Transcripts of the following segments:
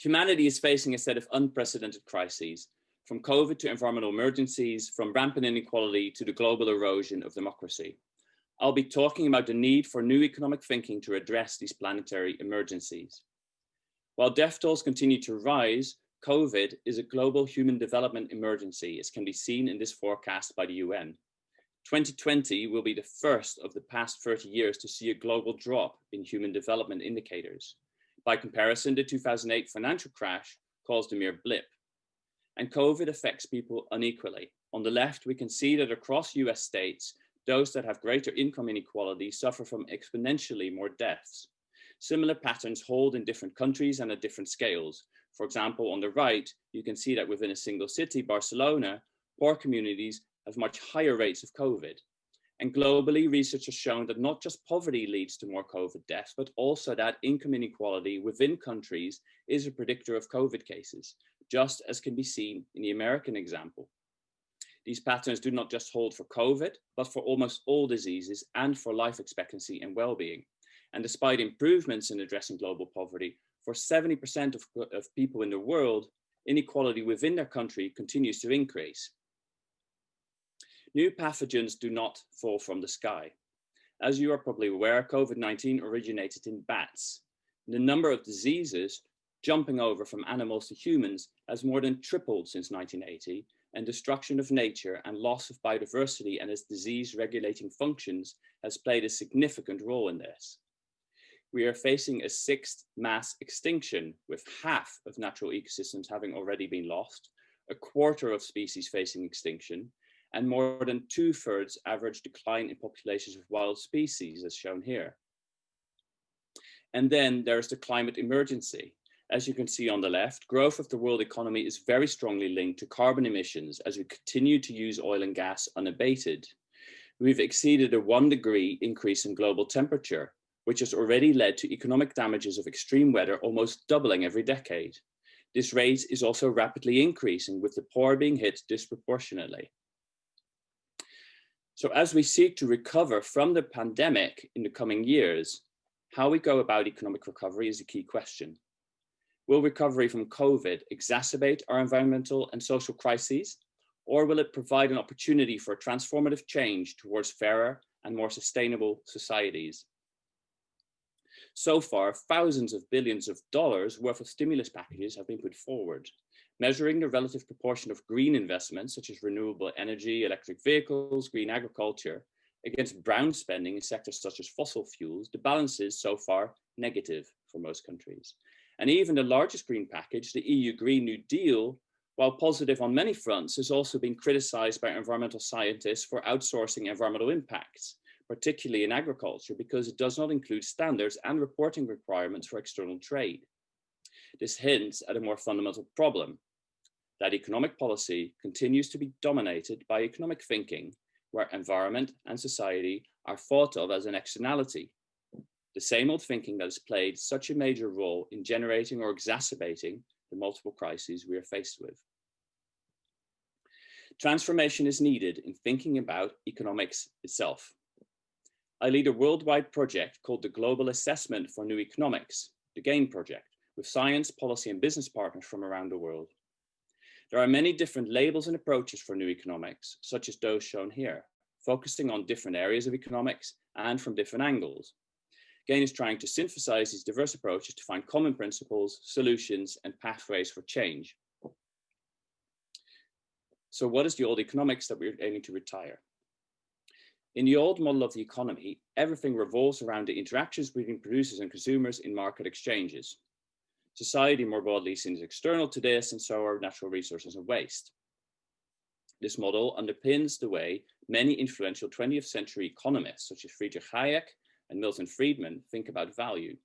Humanity is facing a set of unprecedented crises, from COVID to environmental emergencies, from rampant inequality to the global erosion of democracy. I'll be talking about the need for new economic thinking to address these planetary emergencies. While death tolls continue to rise, COVID is a global human development emergency, as can be seen in this forecast by the UN. 2020 will be the first of the past 30 years to see a global drop in human development indicators. By comparison, the 2008 financial crash caused a mere blip. And COVID affects people unequally. On the left, we can see that across US states, those that have greater income inequality suffer from exponentially more deaths. Similar patterns hold in different countries and at different scales. For example, on the right, you can see that within a single city, Barcelona, poor communities have much higher rates of COVID. And globally, research has shown that not just poverty leads to more COVID deaths, but also that income inequality within countries is a predictor of COVID cases, just as can be seen in the American example. These patterns do not just hold for COVID, but for almost all diseases and for life expectancy and well-being. And despite improvements in addressing global poverty, for 70% of people in the world, inequality within their country continues to increase. New pathogens do not fall from the sky. As you are probably aware, COVID-19 originated in bats. The number of diseases jumping over from animals to humans has more than tripled since 1980, and destruction of nature and loss of biodiversity and its disease-regulating functions has played a significant role in this. We are facing a sixth mass extinction, with half of natural ecosystems having already been lost, a quarter of species facing extinction, and more than 2/3 average decline in populations of wild species, as shown here. And then there's the climate emergency. As you can see on the left, growth of the world economy is very strongly linked to carbon emissions as we continue to use oil and gas unabated. We've exceeded a 1 degree increase in global temperature, which has already led to economic damages of extreme weather almost doubling every decade. This rate is also rapidly increasing, with the poor being hit disproportionately. So as we seek to recover from the pandemic in the coming years, how we go about economic recovery is a key question. Will recovery from COVID exacerbate our environmental and social crises, or will it provide an opportunity for transformative change towards fairer and more sustainable societies? So far, thousands of billions of dollars worth of stimulus packages have been put forward. Measuring the relative proportion of green investments, such as renewable energy, electric vehicles, green agriculture, against brown spending in sectors such as fossil fuels, the balance is so far negative for most countries. And even the largest green package, the EU Green New Deal, while positive on many fronts, has also been criticized by environmental scientists for outsourcing environmental impacts, particularly in agriculture, because it does not include standards and reporting requirements for external trade. This hints at a more fundamental problem, that economic policy continues to be dominated by economic thinking, where environment and society are thought of as an externality. The same old thinking that has played such a major role in generating or exacerbating the multiple crises we are faced with. Transformation is needed in thinking about economics itself. I lead a worldwide project called the Global Assessment for New Economics, the GAIN project, with science, policy, and business partners from around the world. There are many different labels and approaches for new economics, such as those shown here, focusing on different areas of economics and from different angles. GAIN is trying to synthesize these diverse approaches to find common principles, solutions, and pathways for change. So what is the old economics that we're aiming to retire? In the old model of the economy, everything revolves around the interactions between producers and consumers in market exchanges. Society more broadly seems external to this, and so are natural resources and waste. This model underpins the way many influential 20th century economists, such as Friedrich Hayek and Milton Friedman, think about value.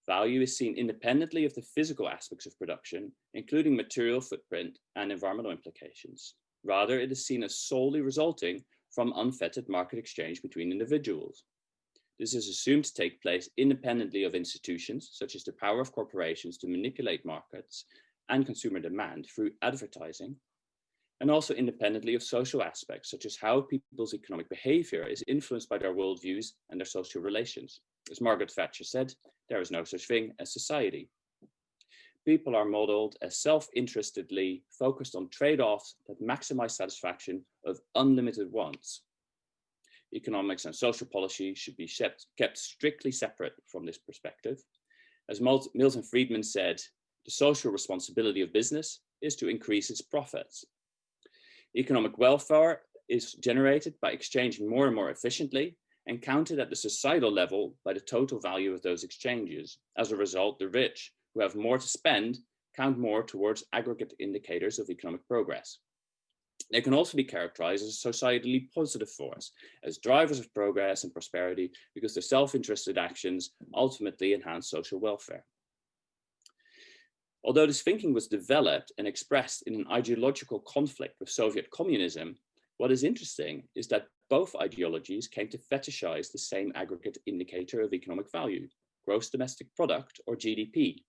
Value is seen independently of the physical aspects of production, including material footprint and environmental implications. Rather, it is seen as solely resulting from unfettered market exchange between individuals. This is assumed to take place independently of institutions, such as the power of corporations to manipulate markets and consumer demand through advertising, and also independently of social aspects, such as how people's economic behavior is influenced by their worldviews and their social relations. As Margaret Thatcher said, there is no such thing as society. people are modeled as self-interestedly focused on trade-offs that maximize satisfaction of unlimited wants. Economics and social policy should be kept strictly separate from this perspective. As Milton Friedman said, the social responsibility of business is to increase its profits. Economic welfare is generated by exchanging more and more efficiently and counted at the societal level by the total value of those exchanges. As a result, the rich, who have more to spend, count more towards aggregate indicators of economic progress. They can also be characterized as a societally positive force, as drivers of progress and prosperity, because their self-interested actions ultimately enhance social welfare. Although this thinking was developed and expressed in an ideological conflict with Soviet communism, what is interesting is that both ideologies came to fetishize the same aggregate indicator of economic value, gross domestic product, or GDP.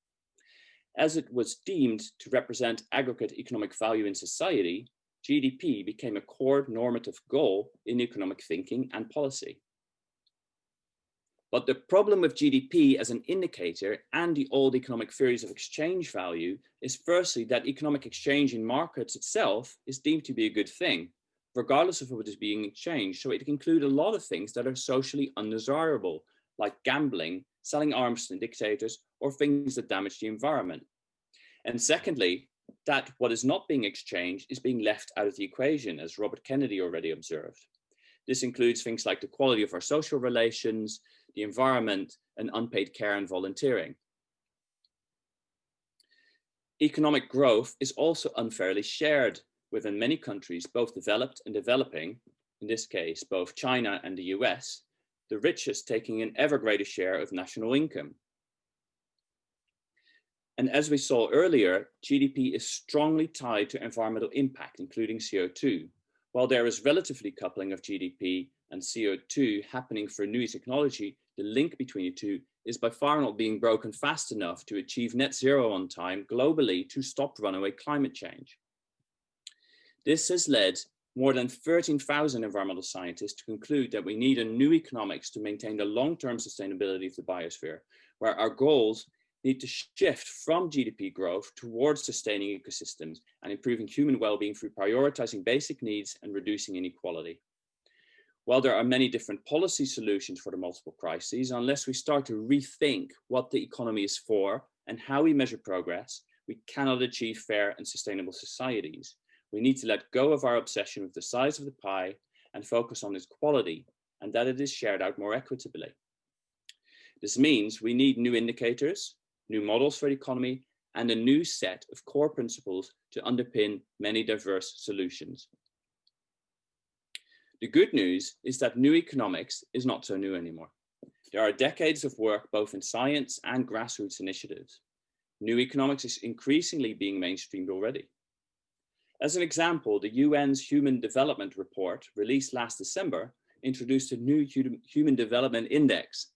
As it was deemed to represent aggregate economic value in society, GDP became a core normative goal in economic thinking and policy. But the problem with GDP as an indicator and the old economic theories of exchange value is firstly that economic exchange in markets itself is deemed to be a good thing, regardless of what is being exchanged. So it can include a lot of things that are socially undesirable, like gambling, selling arms to dictators, or things that damage the environment. And secondly, that what is not being exchanged is being left out of the equation, as Robert Kennedy already observed. This includes things like the quality of our social relations, the environment, and unpaid care and volunteering. Economic growth is also unfairly shared within many countries, both developed and developing, in this case, both China and the US, the richest taking an ever greater share of national income. And as we saw earlier, GDP is strongly tied to environmental impact, including CO2. While there is relatively coupling of GDP and CO2 happening for new technology, the link between the two is by far not being broken fast enough to achieve net zero on time globally to stop runaway climate change. This has led more than 13,000 environmental scientists to conclude that we need a new economics to maintain the long-term sustainability of the biosphere, where our goals need to shift from GDP growth towards sustaining ecosystems and improving human well-being through prioritizing basic needs and reducing inequality. While there are many different policy solutions for the multiple crises, unless we start to rethink what the economy is for and how we measure progress, we cannot achieve fair and sustainable societies. We need to let go of our obsession with the size of the pie and focus on its quality and that it is shared out more equitably. This means we need new indicators, new models for the economy, and a new set of core principles to underpin many diverse solutions. The good news is that new economics is not so new anymore. There are decades of work both in science and grassroots initiatives. New economics is increasingly being mainstreamed already. As an example, the UN's Human Development Report, released last December, introduced a new Human Development Index.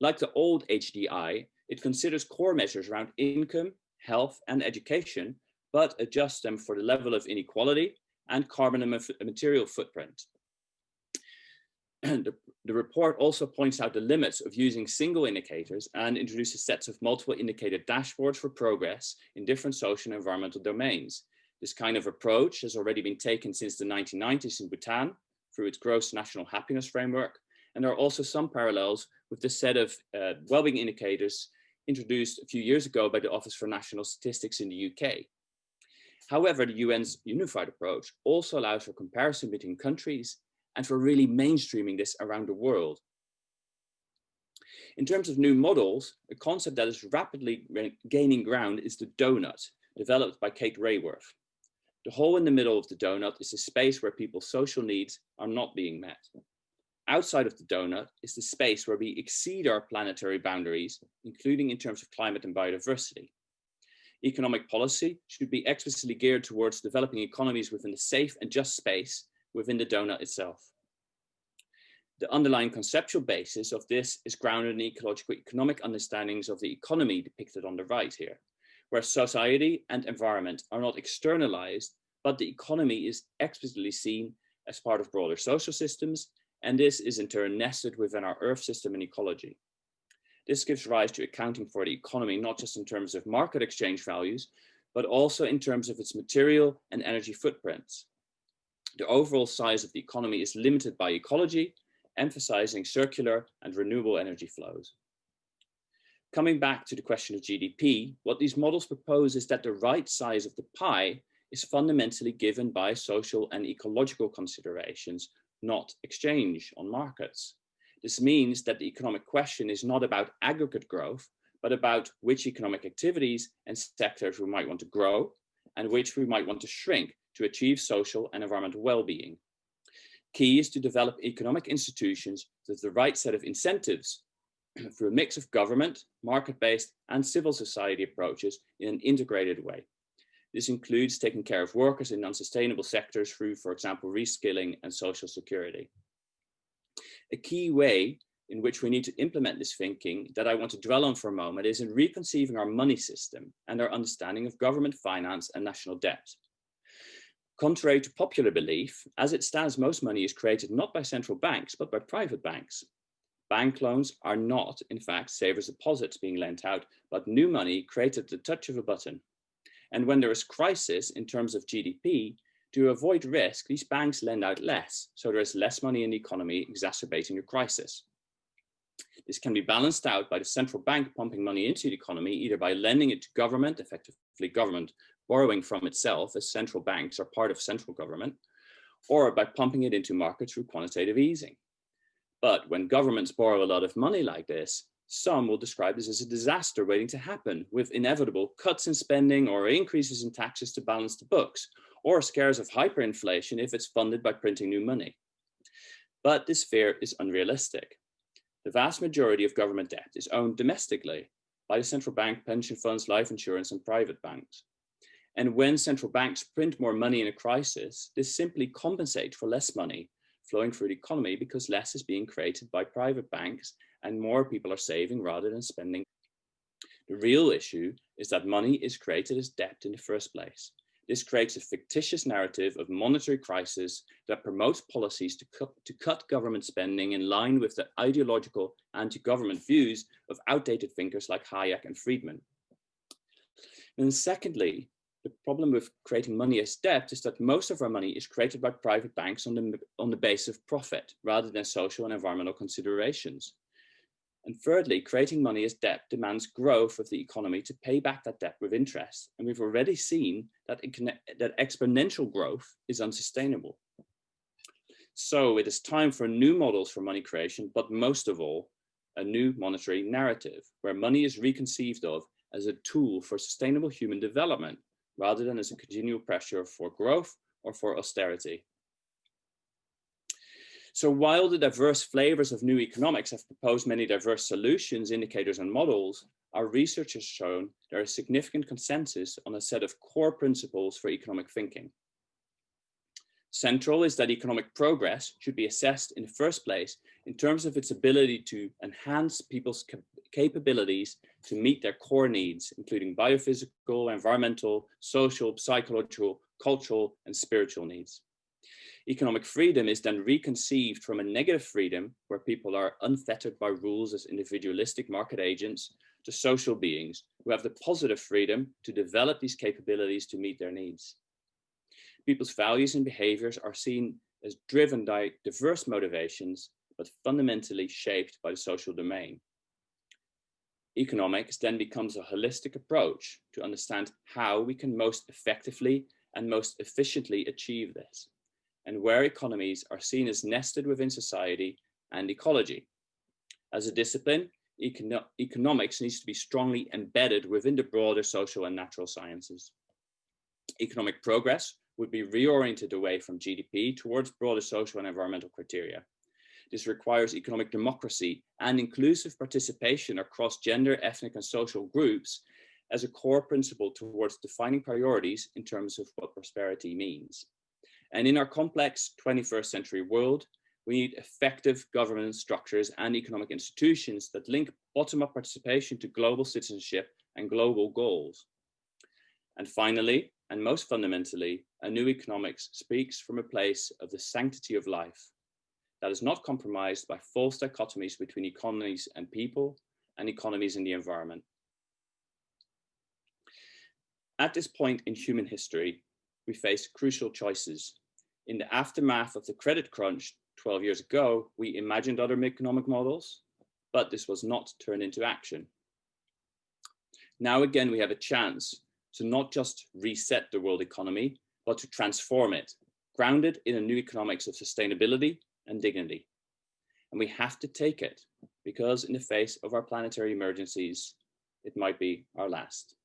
Like the old HDI, it considers core measures around income, health, and education, but adjusts them for the level of inequality and carbon and material footprint. The report also points out the limits of using single indicators and introduces sets of multiple indicator dashboards for progress in different social and environmental domains. This kind of approach has already been taken since the 1990s in Bhutan through its gross national happiness framework. And there are also some parallels with the set of well-being indicators introduced a few years ago by the Office for National Statistics in the UK. However, the UN's unified approach also allows for comparison between countries and for really mainstreaming this around the world. In terms of new models, a concept that is rapidly gaining ground is the donut, developed by Kate Raworth. The hole in the middle of the donut is the space where people's social needs are not being met. Outside of the donut is the space where we exceed our planetary boundaries, including in terms of climate and biodiversity. Economic policy should be explicitly geared towards developing economies within a safe and just space within the donut itself. The underlying conceptual basis of this is grounded in ecological economic understandings of the economy depicted on the right here, where society and environment are not externalized, but the economy is explicitly seen as part of broader social systems, and this is in turn nested within our Earth system and ecology. This gives rise to accounting for the economy, not just in terms of market exchange values, but also in terms of its material and energy footprints. The overall size of the economy is limited by ecology, emphasizing circular and renewable energy flows. Coming back to the question of GDP, what these models propose is that the right size of the pie is fundamentally given by social and ecological considerations, not exchange on markets. This means that the economic question is not about aggregate growth, but about which economic activities and sectors we might want to grow and which we might want to shrink to achieve social and environmental well-being. Key is to develop economic institutions with the right set of incentives through a mix of government, market-based, and civil society approaches in an integrated way. This includes taking care of workers in unsustainable sectors through, for example, reskilling and social security. A key way in which we need to implement this thinking that I want to dwell on for a moment is in reconceiving our money system and our understanding of government finance and national debt. Contrary to popular belief, as it stands, most money is created not by central banks, but by private banks. Bank loans are not, in fact, savers' deposits being lent out, but new money created at the touch of a button. And when there is crisis in terms of GDP, to avoid risk, these banks lend out less, so there is less money in the economy exacerbating a crisis. This can be balanced out by the central bank pumping money into the economy, either by lending it to government, effectively government borrowing from itself, as central banks are part of central government, or by pumping it into markets through quantitative easing. But when governments borrow a lot of money like this, some will describe this as a disaster waiting to happen, with inevitable cuts in spending or increases in taxes to balance the books, or scares of hyperinflation if it's funded by printing new money. But this fear is unrealistic. The vast majority of government debt is owned domestically by the central bank, pension funds, life insurance, and private banks. And when central banks print more money in a crisis, this simply compensates for less money flowing through the economy because less is being created by private banks and more people are saving rather than spending. The real issue is that money is created as debt in the first place. This creates a fictitious narrative of monetary crisis that promotes policies to cut government spending in line with the ideological anti-government views of outdated thinkers like Hayek and Friedman. And secondly, the problem with creating money as debt is that most of our money is created by private banks on the basis of profit rather than social and environmental considerations. And thirdly, creating money as debt demands growth of the economy to pay back that debt with interest. And we've already seen that exponential growth is unsustainable. So it is time for new models for money creation, but most of all, a new monetary narrative where money is reconceived of as a tool for sustainable human development, rather than as a continual pressure for growth or for austerity. So while the diverse flavors of new economics have proposed many diverse solutions, indicators, and models, our research has shown there is significant consensus on a set of core principles for economic thinking. Central is that economic progress should be assessed in the first place in terms of its ability to enhance people's capabilities to meet their core needs, including biophysical, environmental, social, psychological, cultural, and spiritual needs. Economic freedom is then reconceived from a negative freedom where people are unfettered by rules as individualistic market agents to social beings who have the positive freedom to develop these capabilities to meet their needs. People's values and behaviors are seen as driven by diverse motivations, but fundamentally shaped by the social domain. Economics then becomes a holistic approach to understand how we can most effectively and most efficiently achieve this, and where economies are seen as nested within society and ecology. As a discipline, economics needs to be strongly embedded within the broader social and natural sciences. Economic progress would be reoriented away from GDP towards broader social and environmental criteria. This requires economic democracy and inclusive participation across gender, ethnic, and social groups as a core principle towards defining priorities in terms of what prosperity means. And in our complex 21st century world, we need effective governance structures and economic institutions that link bottom-up participation to global citizenship and global goals. And finally, and most fundamentally, a new economics speaks from a place of the sanctity of life that is not compromised by false dichotomies between economies and people, and economies in the environment. At this point in human history, we face crucial choices. In the aftermath of the credit crunch 12 years ago, we imagined other economic models, but this was not turned into action. Now again, we have a chance to not just reset the world economy, but to transform it, grounded in a new economics of sustainability and dignity. And we have to take it, because in the face of our planetary emergencies, it might be our last.